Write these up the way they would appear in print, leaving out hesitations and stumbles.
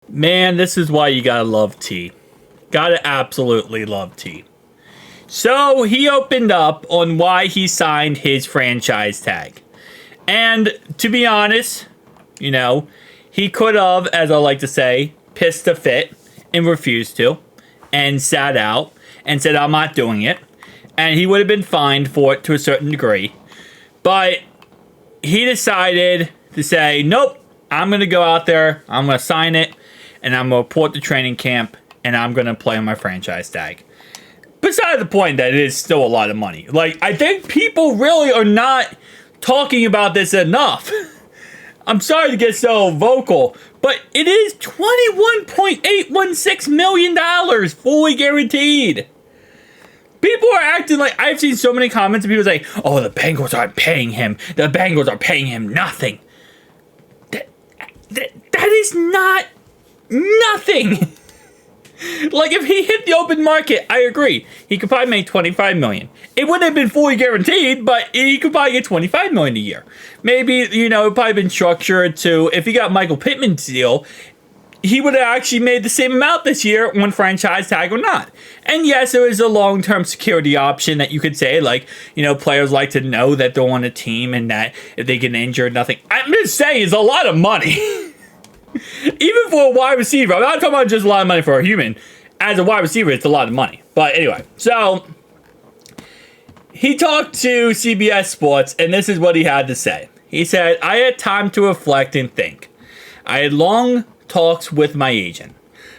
Man, this is why you gotta love T. Gotta absolutely love T. So he opened up on why he signed his franchise tag. And to be honest, he could have, as I like to say, pissed a fit and refused to and sat out and said, I'm not doing it. And he would have been fined for it to a certain degree. But he decided to say, nope, I'm going to go out there, I'm going to sign it, and I'm going to report to training camp, and I'm going to play on my franchise tag. Beside the point that it is still a lot of money. I think people really are not talking about this enough. I'm sorry to get so vocal, but it is $21.816 million fully guaranteed. People are acting like, I've seen so many comments of people say, oh, the Bengals aren't paying him. The Bengals are paying him nothing. That is not nothing. If he hit the open market, I agree. He could probably make $25 million. It wouldn't have been fully guaranteed, but he could probably get $25 million a year. Maybe, it probably been structured to, if he got Michael Pittman's deal, he would have actually made the same amount this year on franchise tag or not. And yes, it was a long-term security option that you could say, players like to know that they're on a team and that if they get injured, nothing. I'm just saying, it's a lot of money. Even for a wide receiver. I'm not talking about just a lot of money for a human. As a wide receiver, it's a lot of money. But anyway, so he talked to CBS Sports, and this is what he had to say. He said, I had time to reflect and think. I had long talks with my agent.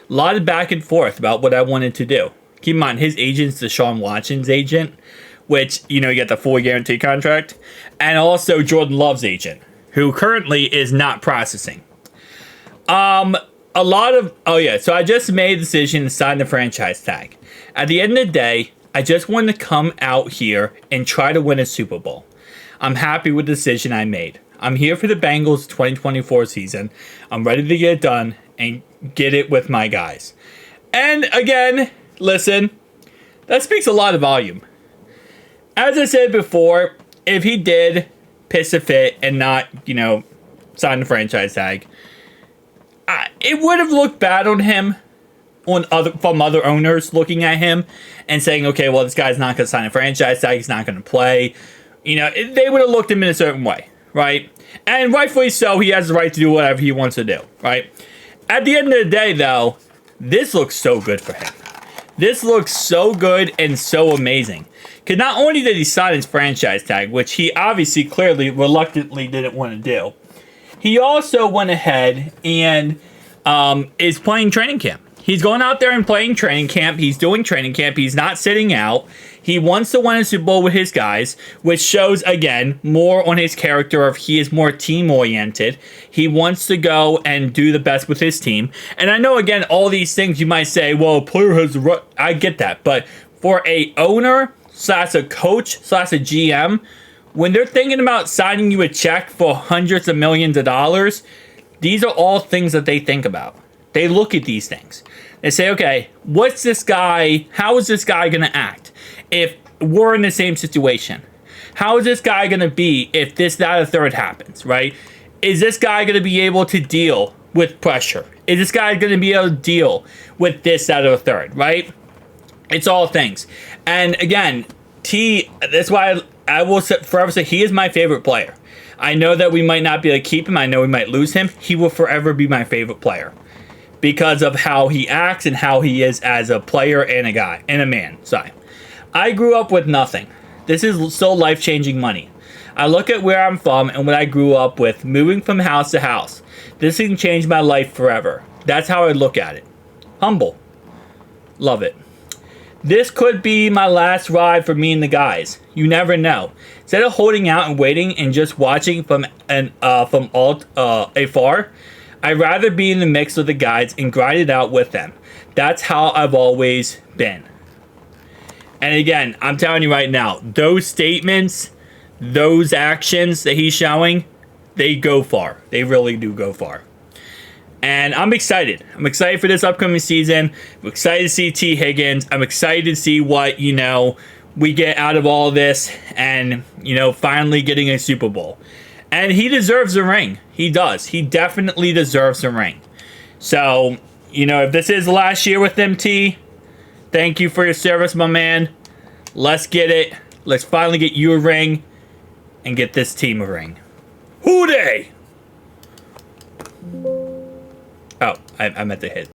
A lot of back and forth about what I wanted to do. Keep in mind, his agent's Deshaun Watson's agent, which, you get the full guarantee contract. And also Jordan Love's agent, who currently is not processing. So I just made a decision to sign the franchise tag. At the end of the day, I just wanted to come out here and try to win a Super Bowl. I'm happy with the decision I made. I'm here for the Bengals 2024 season. I'm ready to get it done and get it with my guys. And again, listen, that speaks a lot of volume. As I said before, if he did piss a fit and not, sign the franchise tag, it would have looked bad on him from other owners looking at him and saying, okay, well, this guy's not going to sign a franchise tag. He's not going to play. They would have looked at him in a certain way, right? And rightfully so, he has the right to do whatever he wants to do, right? At the end of the day, though, this looks so good for him. This looks so good and so amazing. Because not only did he sign his franchise tag, which he obviously clearly reluctantly didn't want to do, he also went ahead and is playing training camp. He's going out there and playing training camp. He's doing training camp. He's not sitting out. He wants to win a Super Bowl with his guys, which shows, again, more on his character of he is more team-oriented. He wants to go and do the best with his team. And I know, again, all these things you might say, well, a player has the right. I get that. But for a owner / a coach / a GM, when they're thinking about signing you a check for hundreds of millions of dollars, these are all things that they think about. They look at these things. They say, okay, what's this guy, how is this guy going to act if we're in the same situation? How is this guy going to be if this, that, or third happens, right? Is this guy going to be able to deal with pressure? Is this guy going to be able to deal with this, that, or third, right? It's all things. And again, that's why I will forever say he is my favorite player. I know that we might not be able to keep him. I know we might lose him. He will forever be my favorite player because of how he acts and how he is as a player and a guy and a man. Sorry. I grew up with nothing. This is so life-changing money. I look at where I'm from and what I grew up with, moving from house to house. This can change my life forever. That's how I look at it. Humble. Love it. This could be my last ride for me and the guys. You never know. Instead of holding out and waiting and just watching from afar, I'd rather be in the mix with the guys and grind it out with them. That's how I've always been. And again, I'm telling you right now, those statements, those actions that he's showing, they go far. They really do go far. And I'm excited. I'm excited for this upcoming season. I'm excited to see T. Higgins. I'm excited to see what, we get out of all this and, finally getting a Super Bowl. And he deserves a ring. He does. He definitely deserves a ring. So, you know, if this is the last year with MT, thank you for your service, my man. Let's get it. Let's finally get you a ring and get this team a ring. Hoo-day! Oh, I meant to hit.